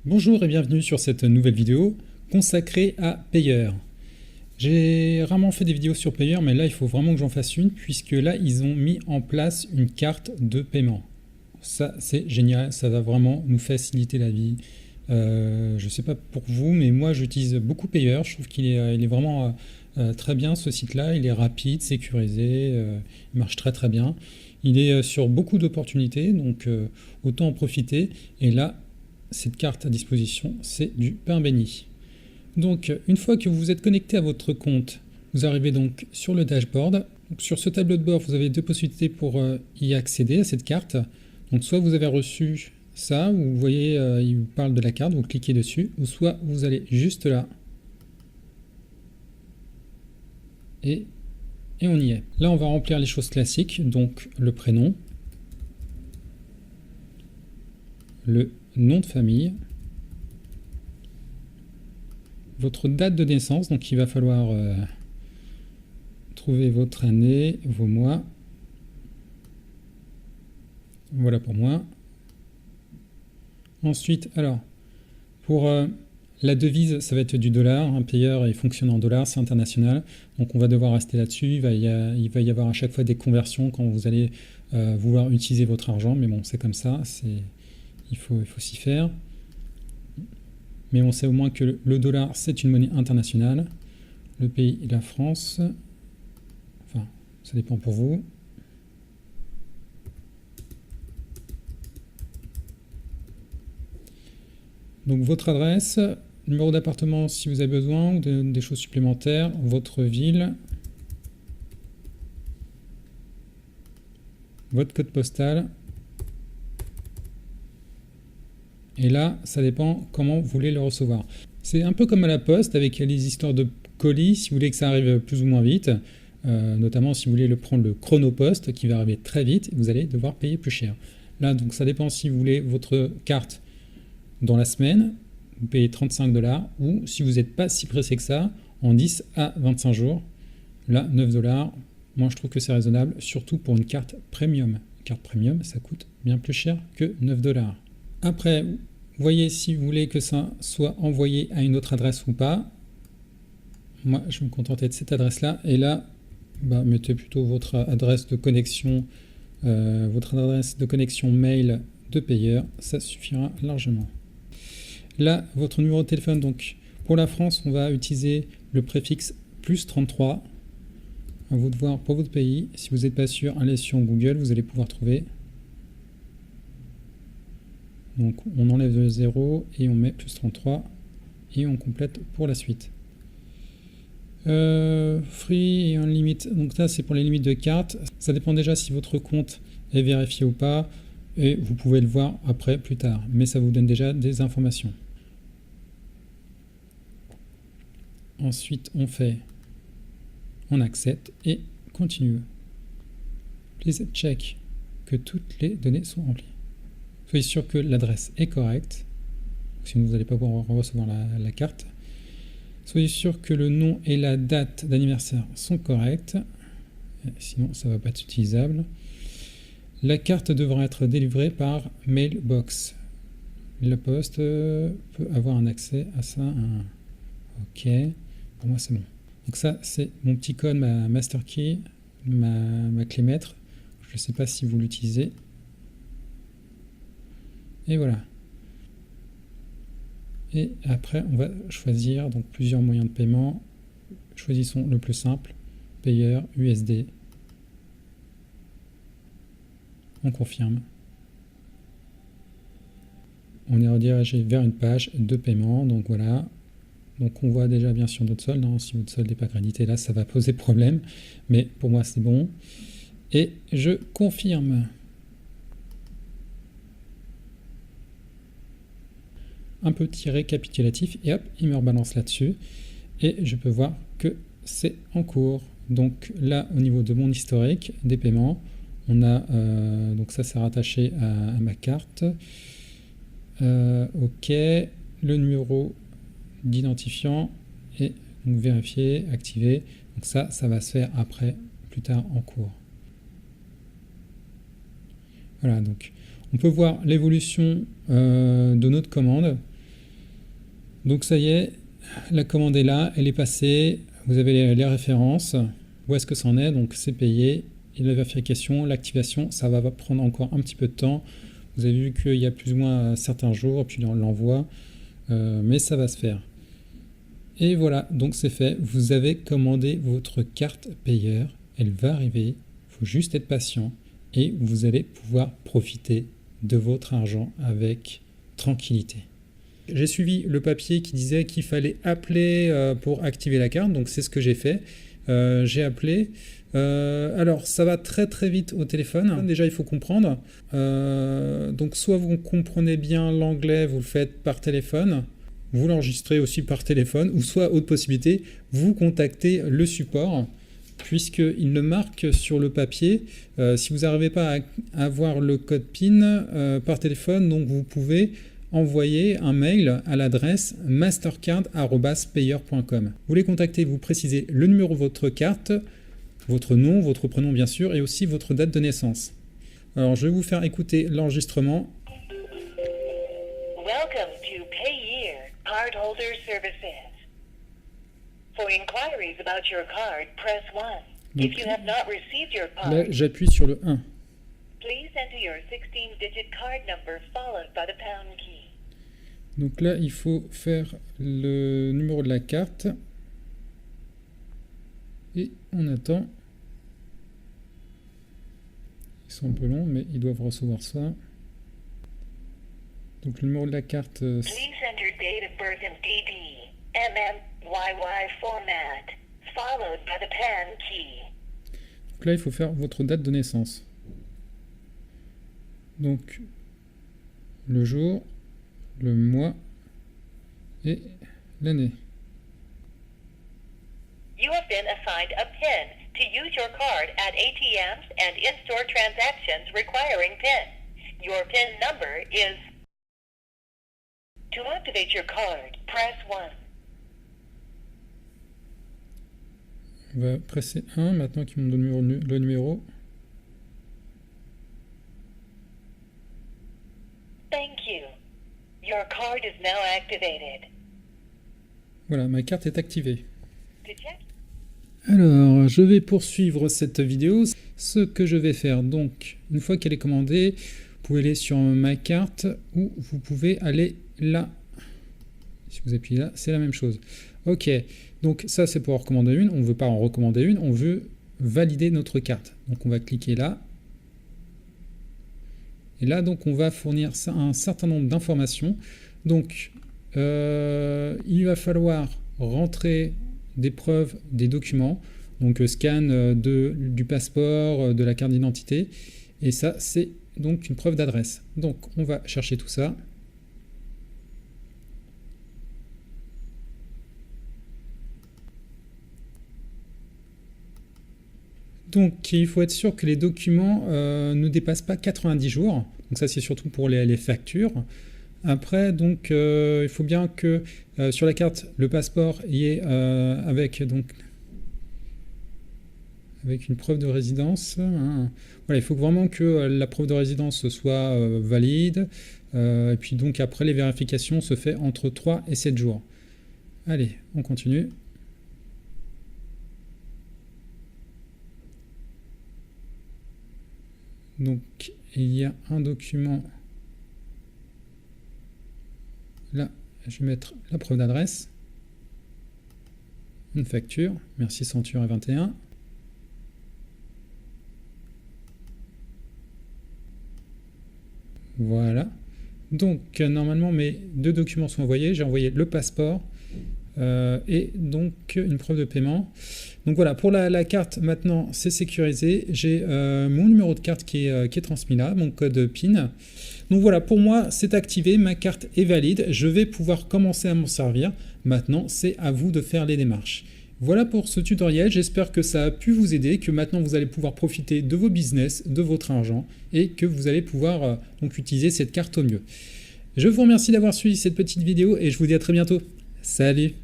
Bonjour et bienvenue sur cette nouvelle vidéo consacrée à Payer. J'ai rarement fait des vidéos sur Payer, mais là il faut vraiment que j'en fasse une puisque là ils ont mis en place une carte de paiement. Ça c'est génial, ça va vraiment nous faciliter la vie. Je ne sais pas pour vous, mais moi j'utilise beaucoup Payer. Je trouve qu'il est vraiment très bien ce site-là. Il est rapide, sécurisé, il marche très très bien. Il est sur beaucoup d'opportunités, donc autant en profiter. Et là, cette carte à disposition, c'est du pain béni. Donc, une fois que vous vous êtes connecté à votre compte, vous arrivez donc sur le dashboard. Donc, sur ce tableau de bord, vous avez deux possibilités pour y accéder à cette carte. Donc, soit vous avez reçu ça, où vous voyez, il vous parle de la carte, vous cliquez dessus, ou soit vous allez juste là, et on y est. Là, on va remplir les choses classiques, donc le prénom, le nom de famille, votre date de naissance, donc il va falloir trouver votre année, vos mois. Voilà pour moi. Ensuite, alors, pour la devise, ça va être du dollar. Un payeur, il fonctionne en dollars, c'est international. Donc on va devoir rester là-dessus. Il va y avoir à chaque fois des conversions quand vous allez vouloir utiliser votre argent. Mais bon, c'est comme ça. Il faut s'y faire. Mais on sait au moins que le dollar, c'est une monnaie internationale. Le pays est la France. Enfin, ça dépend pour vous. Donc votre adresse, numéro d'appartement si vous avez besoin, ou des choses supplémentaires, votre ville, votre code postal. Et là, ça dépend comment vous voulez le recevoir. C'est un peu comme à la poste avec les histoires de colis, si vous voulez que ça arrive plus ou moins vite, notamment si vous voulez le prendre le chronopost qui va arriver très vite, vous allez devoir payer plus cher. Là, donc ça dépend si vous voulez votre carte dans la semaine, vous payez 35 $, ou si vous n'êtes pas si pressé que ça, en 10 à 25 jours, là 9 $. Moi je trouve que c'est raisonnable, surtout pour une carte premium. Une carte premium, ça coûte bien plus cher que 9 $. Après, vous voyez si vous voulez que ça soit envoyé à une autre adresse ou pas. Moi je vais me contenter de cette adresse-là, et là, mettez plutôt votre adresse de connexion, mail de payeur, ça suffira largement. Là, votre numéro de téléphone, donc pour la France, on va utiliser le préfixe +33. À vous de voir pour votre pays. Si vous n'êtes pas sûr, allez sur Google, vous allez pouvoir trouver. Donc on enlève le 0 et on met +33 et on complète pour la suite. Free et unlimited, donc ça c'est pour les limites de carte. Ça dépend déjà si votre compte est vérifié ou pas, et vous pouvez le voir après plus tard, mais ça vous donne déjà des informations. Ensuite on accepte et continue. Please check que toutes les données sont remplies. Soyez sûr que l'adresse est correcte, sinon vous n'allez pas pouvoir recevoir la carte. Soyez sûr que le nom et la date d'anniversaire sont corrects, sinon ça ne va pas être utilisable. La carte devra être délivrée par mailbox. La poste peut avoir un accès à ça. Ok, pour moi c'est bon. Donc ça c'est mon petit code, ma master key, ma clé maître. Je ne sais pas si vous l'utilisez. Et voilà. Et après on va choisir donc plusieurs moyens de paiement. Choisissons le plus simple, payeur USD. On confirme. On est redirigé vers une page de paiement, donc voilà. Donc on voit déjà bien sûr notre solde, si votre solde n'est pas crédité, là ça va poser problème, mais pour moi c'est bon. Et je confirme. Un petit récapitulatif, et hop, il me rebalance là-dessus. Et je peux voir que c'est en cours. Donc là, au niveau de mon historique des paiements, on a, donc ça c'est rattaché à ma carte. Ok, le numéro d'identifiant est donc vérifié, activé. Donc ça va se faire après, plus tard en cours. Voilà, donc on peut voir l'évolution de notre commande. Donc ça y est, la commande est là, elle est passée, vous avez les références, où est-ce que ça en est, donc c'est payé, et la vérification, l'activation, ça va prendre encore un petit peu de temps. Vous avez vu qu'il y a plus ou moins certains jours, puis on l'envoie, mais ça va se faire. Et voilà, donc c'est fait, vous avez commandé votre carte payeur, elle va arriver, il faut juste être patient, et vous allez pouvoir profiter de votre argent avec tranquillité. J'ai suivi le papier qui disait qu'il fallait appeler pour activer la carte, donc c'est ce que j'ai fait. J'ai appelé. Alors, ça va très très vite au téléphone. Déjà, il faut comprendre. Donc, soit vous comprenez bien l'anglais, vous le faites par téléphone, vous l'enregistrez aussi par téléphone, ou soit, autre possibilité, vous contactez le support, puisqu'il le marque sur le papier. Si vous n'arrivez pas à avoir le code PIN par téléphone, donc vous pouvez envoyer un mail à l'adresse mastercard@payer.com. Vous les contactez, vous précisez le numéro de votre carte, votre nom, votre prénom bien sûr, et aussi votre date de naissance. Alors je vais vous faire écouter l'enregistrement. Welcome to Payeer Cardholder Services. For inquiries about your card, press 1. If you have not received your Là, card, j'appuie sur le 1. please enter your 16-digit card number followed by the pound key. Donc là, il faut faire le numéro de la carte. Et on attend. Ils sont un peu longs, mais ils doivent recevoir ça. Donc le numéro de la carte, Please enter date of birth in DD, MMYY format, followed by the pound key. donc là, il faut faire votre date de naissance. Donc le jour, le mois et l'année. You have been assigned a PIN to use your card at ATMs and in-store transactions requiring PIN. Your PIN number is... To activate your card, press 1. On va presser 1 maintenant qu'il me donne le numéro. Thank you. Your card is now activated. Voilà, ma carte est activée. To check... Alors, je vais poursuivre cette vidéo. Ce que je vais faire, donc, une fois qu'elle est commandée, vous pouvez aller sur ma carte ou vous pouvez aller là. Si vous appuyez là, c'est la même chose. Ok, donc ça c'est pour en recommander une. On ne veut pas en recommander une, on veut valider notre carte. Donc on va cliquer là. Et là, donc, on va fournir un certain nombre d'informations. Donc, il va falloir rentrer des preuves, des documents, donc scan du passeport, de la carte d'identité, et ça c'est donc une preuve d'adresse. Donc on va chercher tout ça. Donc il faut être sûr que les documents ne dépassent pas 90 jours, donc ça c'est surtout pour les factures. Après, donc, il faut bien que sur la carte, le passeport y est avec une preuve de résidence. Hein. Voilà, il faut vraiment que la preuve de résidence soit valide. Et puis donc après, les vérifications se fait entre 3 et 7 jours. Allez, on continue. Donc, il y a un document. Là, je vais mettre la preuve d'adresse, une facture, merci Centure et 21. Voilà. Donc, normalement, mes deux documents sont envoyés. J'ai envoyé le passeport et donc une preuve de paiement. Donc voilà, pour la carte, maintenant, c'est sécurisé. J'ai mon numéro de carte qui est transmis là, mon code PIN. Donc voilà, pour moi, c'est activé, ma carte est valide, je vais pouvoir commencer à m'en servir. Maintenant, c'est à vous de faire les démarches. Voilà pour ce tutoriel, j'espère que ça a pu vous aider, que maintenant vous allez pouvoir profiter de vos business, de votre argent, et que vous allez pouvoir donc utiliser cette carte au mieux. Je vous remercie d'avoir suivi cette petite vidéo et je vous dis à très bientôt. Salut!